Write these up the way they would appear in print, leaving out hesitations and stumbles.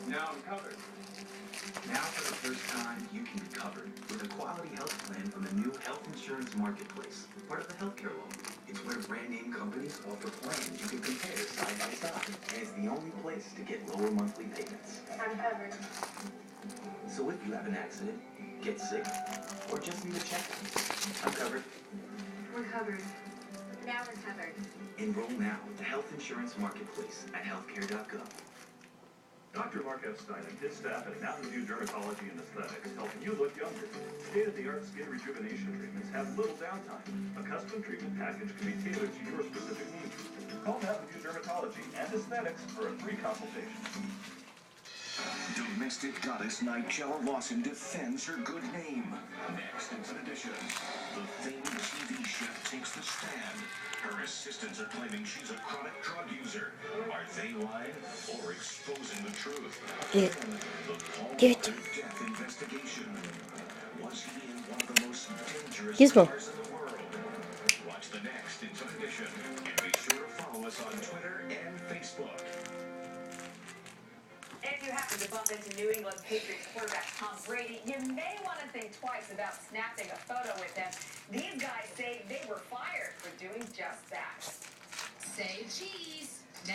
Now I'm covered. Now for the first time, you can be covered with a quality health plan from the new health insurance marketplace, part of the healthcare law. It's where brand name companies offer plans you can compare side by side, and it's the only place to get lower monthly payments. I'm covered. So if you have an accident, get sick, or just need a checkup, I'm covered. We're covered. Now we're covered. Enroll now at the health insurance marketplace at healthcare.gov. Dr. Mark F. Stein and his staff at Mountain View Dermatology and Aesthetics, helping you look younger. State-of-the-art skin rejuvenation treatments have little downtime. A custom treatment package can be tailored to your specific needs. Call Mountain View Dermatology and Aesthetics for a free consultation. Domestic goddess Nigella Lawson defends her good name. Next in edition, the famed TV chef takes the stand. Her assistants are claiming she's a chronic drug user. Are they lying or exposing the truth? Give it to me. Death investigation. Was he in one of the most dangerous Gizmo. cars in the world? Watch the next in edition and be sure to follow us on Twitter and Facebook. If you happen to bump into New England Patriots quarterback Tom Brady, you may want to think twice about snapping a photo with him. These guys say they were fired for doing just that. Say cheese. Now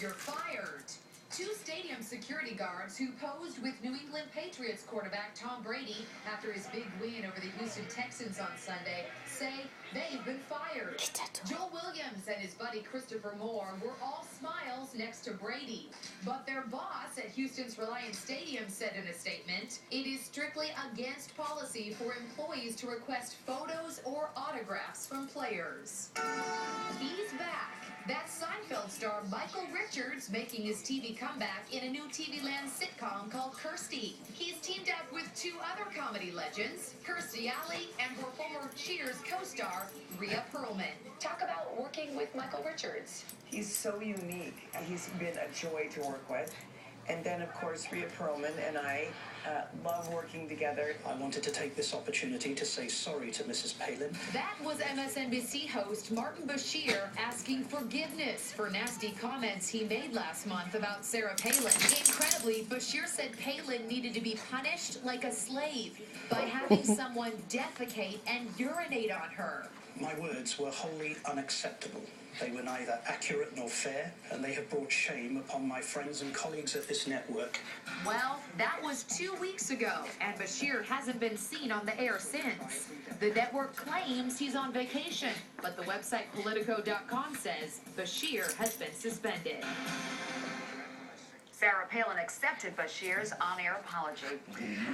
you're fired. Two stadium security guards who posed with New England Patriots quarterback Tom Brady after his big win over the Houston Texans on Sunday say they've been fired. Joel Williams and his buddy Christopher Moore were all smiles next to Brady. But their boss at Houston's Reliance Stadium said in a statement, it is strictly against policy for employees to request photos or autographs from players. He's back. That's Seinfeld star Michael Richards making his TV comeback in a new TV Land sitcom called Kirstie. He's teamed up with two other comedy legends, Kirstie Alley and her former Cheers co-star, Rhea Perlman. Talk about working with Michael Richards. He's so unique. He's been a joy to work with. And then, of course, Rhea Perlman and I love working together. I wanted to take this opportunity to say sorry to Mrs. Palin. That was MSNBC host Martin Bashir asking forgiveness for nasty comments he made last month about Sarah Palin. Incredibly, Bashir said Palin needed to be punished like a slave by having someone defecate and urinate on her. My words were wholly unacceptable. They were neither accurate nor fair, and they have brought shame upon my friends and colleagues at this network. Well, that was 2 weeks ago, and Bashir hasn't been seen on the air since. The network claims he's on vacation, but the website Politico.com says Bashir has been suspended. Sarah Palin accepted Bashir's on-air apology.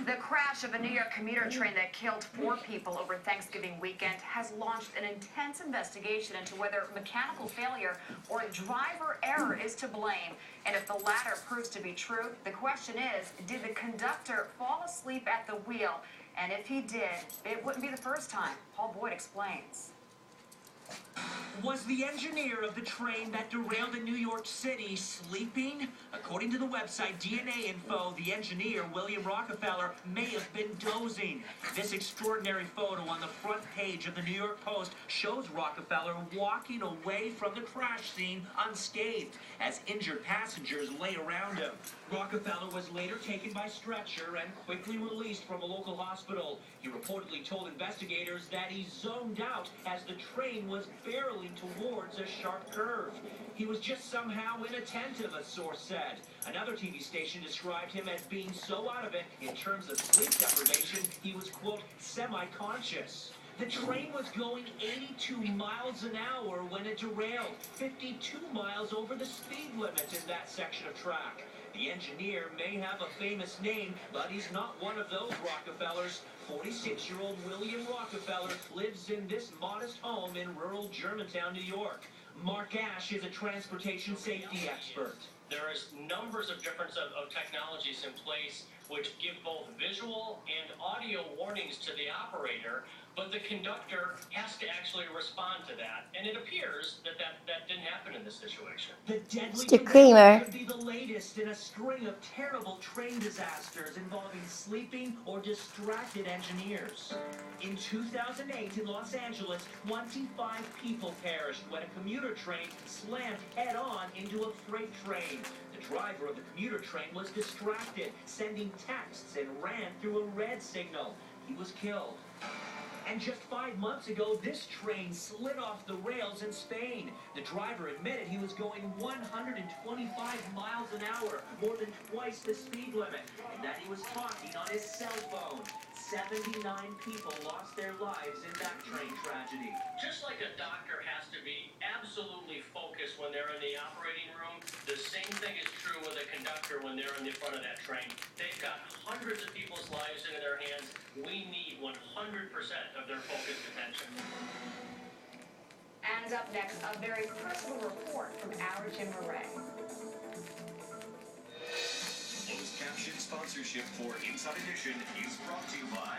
The crash of a New York commuter train that killed 4 people over Thanksgiving weekend has launched an intense investigation into whether mechanical failure or driver error is to blame. And if the latter proves to be true, the question is, did the conductor fall asleep at the wheel? And if he did, it wouldn't be the first time. Paul Boyd explains. Was the engineer of the train that derailed in New York City sleeping? According to the website DNA Info, the engineer, William Rockefeller, may have been dozing. This extraordinary photo on the front page of the New York Post shows Rockefeller walking away from the crash scene unscathed as injured passengers lay around him. Rockefeller was later taken by stretcher and quickly released from a local hospital. He reportedly told investigators that he zoned out as the train was barreling towards a sharp curve. He was just somehow inattentive, a source said. Another TV station described him as being so out of it in terms of sleep deprivation, he was, quote, semi-conscious. The train was going 82 miles an hour when it derailed, 52 miles over the speed limit in that section of track. The engineer may have a famous name, but he's not one of those Rockefellers. 46-year-old William Rockefeller lives in this modest home in rural Germantown, New York. Mark Ash is a transportation safety expert. There is numbers of different of technologies in place which give both visual and audio warnings to the operator but the conductor has to actually respond to that. And it appears that didn't happen in this situation. The deadly Mr. Kramer. could be the latest in a string of terrible train disasters involving sleeping or distracted engineers. In 2008 in Los Angeles, 25 people perished when a commuter train slammed head-on into a freight train. The driver of the commuter train was distracted, sending texts, and ran through a red signal. He was killed. And just 5 months ago, this train slid off the rails in Spain. The driver admitted he was going 125 miles an hour, more than twice the speed limit, and that he was talking on his cell phone. 79 people lost their lives in that train tragedy. Just like a doctor has to be absolutely focused when they're in the operating room, the same thing is true with a conductor when they're in the front of that train. They've got hundreds of people's lives in their hands. We need 100% of their focused attention. And up next, a very personal report from our Jim Murray. Closed caption sponsorship for Inside Edition is brought to you by